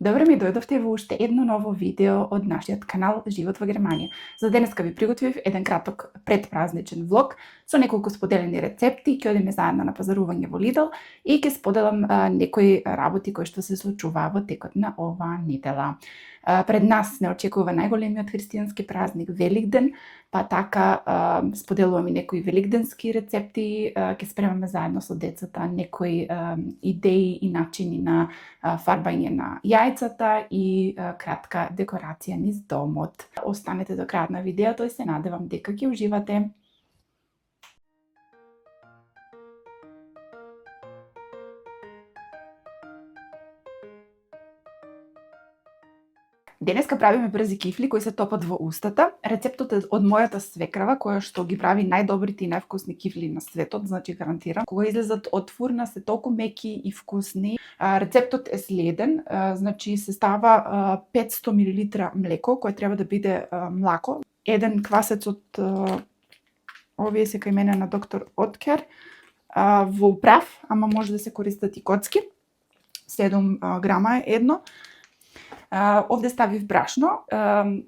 Добре ми дојдовте во уште едно ново видео од нашиот канал Живот во Германија. За денеска ви приготвив еден краток предпразничен влог со неколку споделени рецепти. Ќе одиме заедно на пазарување во Lidl и ќе споделам некои работи кои што се случуваа во текот на оваа недела. Пред нас не очекува најголемиот христијански празник Великден, па така споделувам и некои великденски рецепти, ќе спремаме заедно со децата некои идеи и начини на фарбање на јајцата и кратка декорација низ домот. Останете до крајот на видеото и се надевам дека ќе уживате. Денеска правиме брзи кифли кои се топат во устата. Рецептот е од мојата свекрава која што ги прави најдобрите и највкусни кифли на светот, значи гарантирам. Кога излезат од фурна се толку меки и вкусни. Рецептот е следен, значи се става 500 мл млеко кое треба да биде млако, еден квасец од овие се кај мене на доктор Откер, во прав, ама може да се користат и коцки. 7 грама е едно. Овде ставив брашно,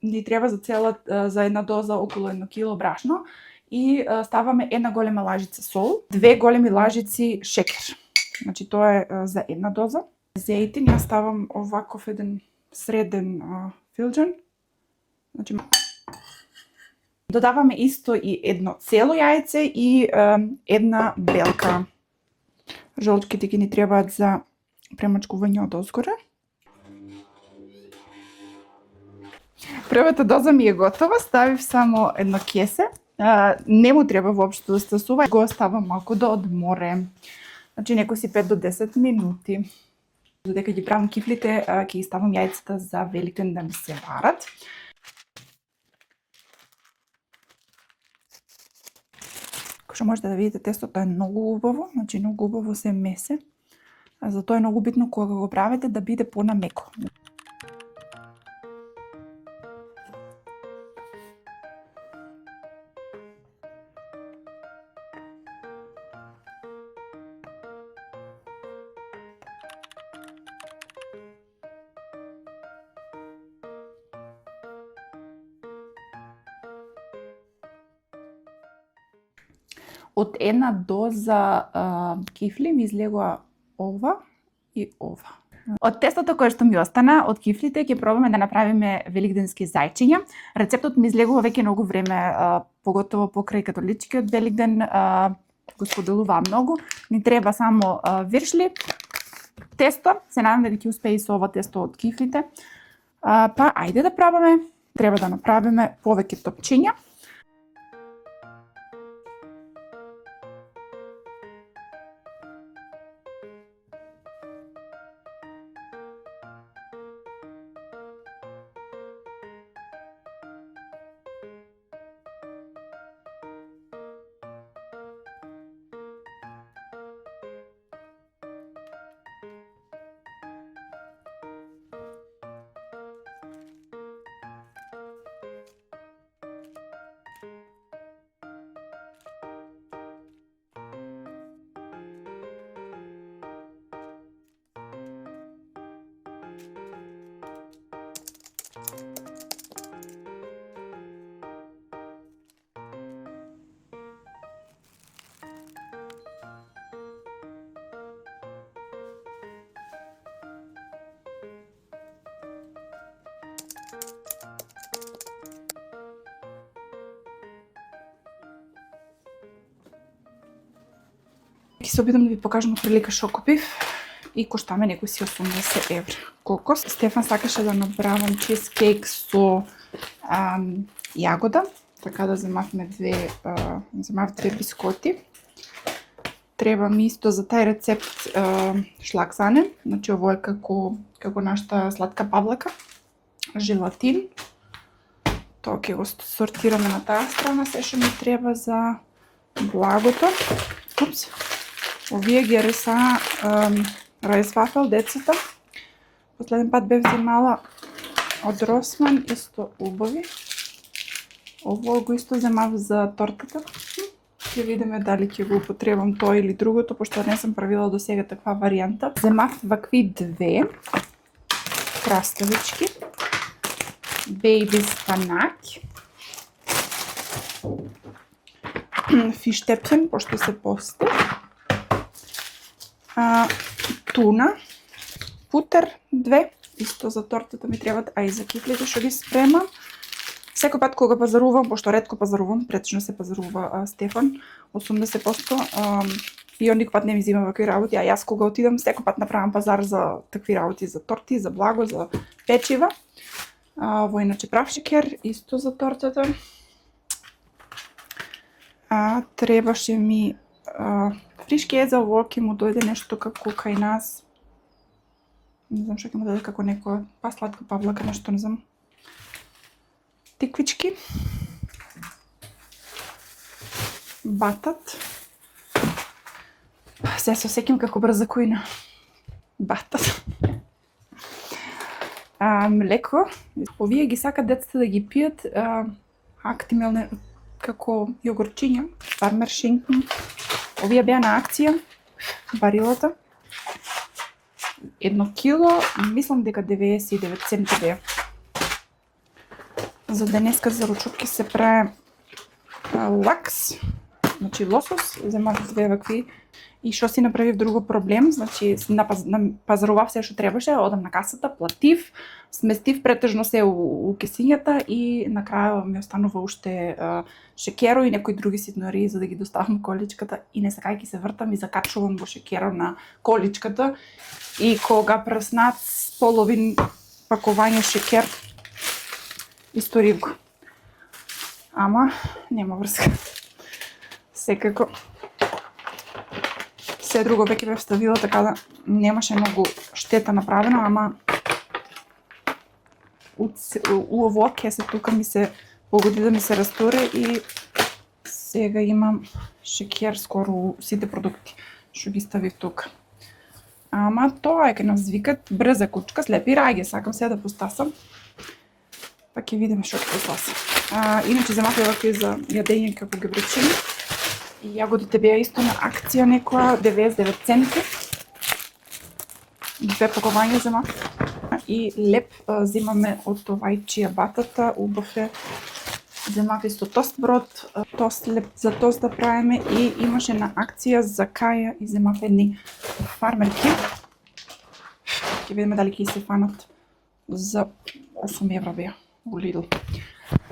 ни треба за една доза околу 1 кило брашно и ставаме една голема лажица сол, 2 големи лажици шекер. Значи тоа е за една доза. Зејтин, јас ставам оваков еден среден филџан. Значи додаваме исто и едно цело јајце и една белка. Жолчките ги ни требаат за премачкување од озгоре. Првата доза ми е готова, ставив само едно кесе. Не му треба воопшто да стасува, го оставам малку да одморе. Значи некои 5 до 10 минути. Додека ги правам кифлите, ќе ги ставам јајцата за Великден да ми се варат. Како што можете да видите, тестото е многу убаво, значи многу убаво се месе. Затоа е многу битно кога го правите да биде понамеко. Од една доза кифли ми излегува ова и ова. Од тестото кое што ми остана, од кифлите ќе пробаме да направиме великденски зајчиња. Рецептот ми излегува веќе многу време, поготово покрај католичкиот Великден, го споделуваа многу. Ни треба само виршли, тесто, се надам дека ќе успее и со ова тесто од кифлите. Па ајде да пробаме. Треба да направиме повеќе топчиња. Ќе се обидам да ви покажам прилика што купив и коштаме некои 80 евра. Кокос. Стефан сакаше да направам чизкейк со јагода, така да земавме две бискоти. Треба ми исто за тај рецепт шлагзане, значи ово е како нашата сладка павлака, желатин. Тоа ќе го сортираме на таа страна, се што ми треба за благото. Упс. Овие ги реса райсвафел децата. Последен пат бев земала од Росман, исто убави. Ово го исто земав за тортата. Ќе видиме дали ќе го употребам тоа или другото, пошто не сум правила до сега таква варијанта. Земав вакви две. краставички, бейби спанаќ, фиштепјен, пошто се пости, туна, путер 2, исто за тортата ми требат, а и за кифлите што ги спремам. Секој пат кога пазарувам, пошто ретко пазарувам, претежно се пазарува Стефан, 80%, и он никогаш не ми зема вакви работи, а јас кога отидам, секој пат направам пазар за такви работи, за торти, за благо, за печива. Во иначе прав шекер, исто за тортата. Требаше ми фришкеза, ово ќе му дојде нешто како кај нас. Не знам што ќе му дојде како некоја сладка павлака, нешто, не знам. Тиквички. Батат. Се сеќам како брза којна. Батат. Млеко. Овие ги сакат децата да ги пијат актимелне како јогурчиња, фармер шинкн. Овие беа на акција, барилата. 1 кило, мислам дека 99 центи беа. За денеска за ручок ќе се прави лакс, значи лосос, земав 2 вакви. И што си направив друго проблем, значи пазарував се што требаше, одам на касата, платив, сместив претежно се у кесињата и на крај ми останува уште шекеро и некои други ситнории за да ги доставам количката и не сакајќи се вртам и закачувам во шекеро на количката и кога преснат половин пакување шекер историв го. Ама нема врска. Секако се друго веќе бев ставила, така да немаше многу штета направена, ама ово кесе тука ми се погоди да ми се расторе и сега имам шекер скоро у сите продукти што ги ставив тука. Ама тоа е ке нас викат брза кучка, слепи раѓе, сакам се да постасам. Па ќе видиме што ќе постасам. Иначе земав вакви за јадење како гебречини. И јагодите беа исто на акција некоја 99 центи. 2 пакувања земав. И леп земаме од овајчија батата, убав е. Земав исто тост брод, тост леп за тост да правиме и имаше на акција за каја и земав едни фармерки. Ќе видиме дали ќе се фанат за 8 евра беа у Lidl.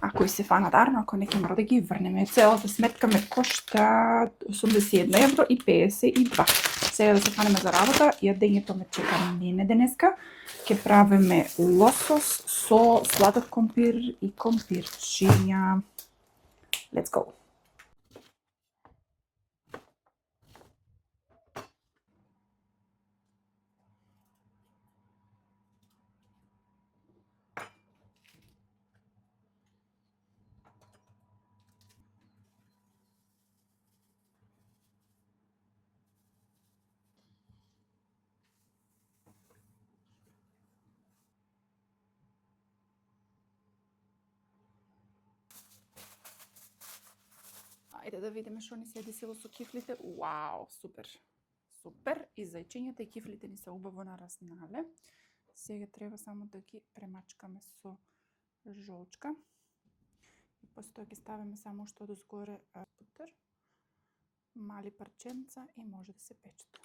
Ако и се фанат арно, ако не ќе мора да ги врнеме. Целата сметка ме кошта 81 евро и 52. Сега да се фанеме за работа, јадењето ме чека мене денеска. Ќе правиме лосос со сладок компир и компирчиња. Let's go! Ајде да видиме што ни се десило со кифлите. Вау, супер! Супер! И зајчињата и кифлите ни се убаво нараснале. Сега треба само да ги премачкаме со жолчка. И после тоа ги ставиме само што дозгоре путер, мали парченца и може да се печат.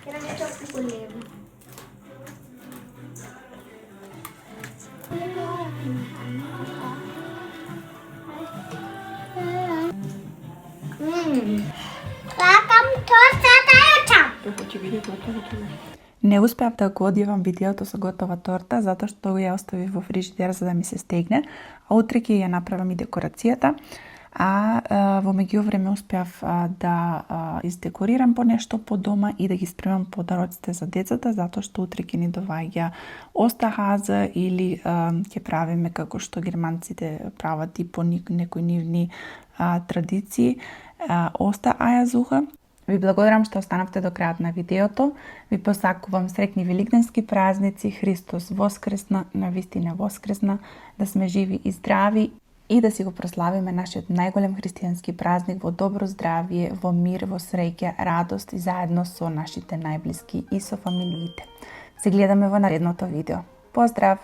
Лакам тортата јачам. Не успеав да го одјавам видеото со готова торта, затоа што ја оставив во фрижидер за да ми се стегне, а утре ќе ја направам и декорацијата. Во меѓувреме успеав да издекорирам по нешто по дома и да ги спремам подароците за децата, затоа што утре ќе ни доваѓа остахаза или ќе правиме како што германците прават и по некои нивни традиции, оста ајазуха. Ви благодарам што останавте до крајот на видеото. Ви посакувам среќни великденски празници. Христос воскресна, навистина воскресна, да сме живи и здрави и да си го прославиме нашиот најголем христијански празник во добро здравје, во мир, во среќа, радост и заедно со нашите најблиски и со фамилиите. Се гледаме во наредното видео. Поздрав!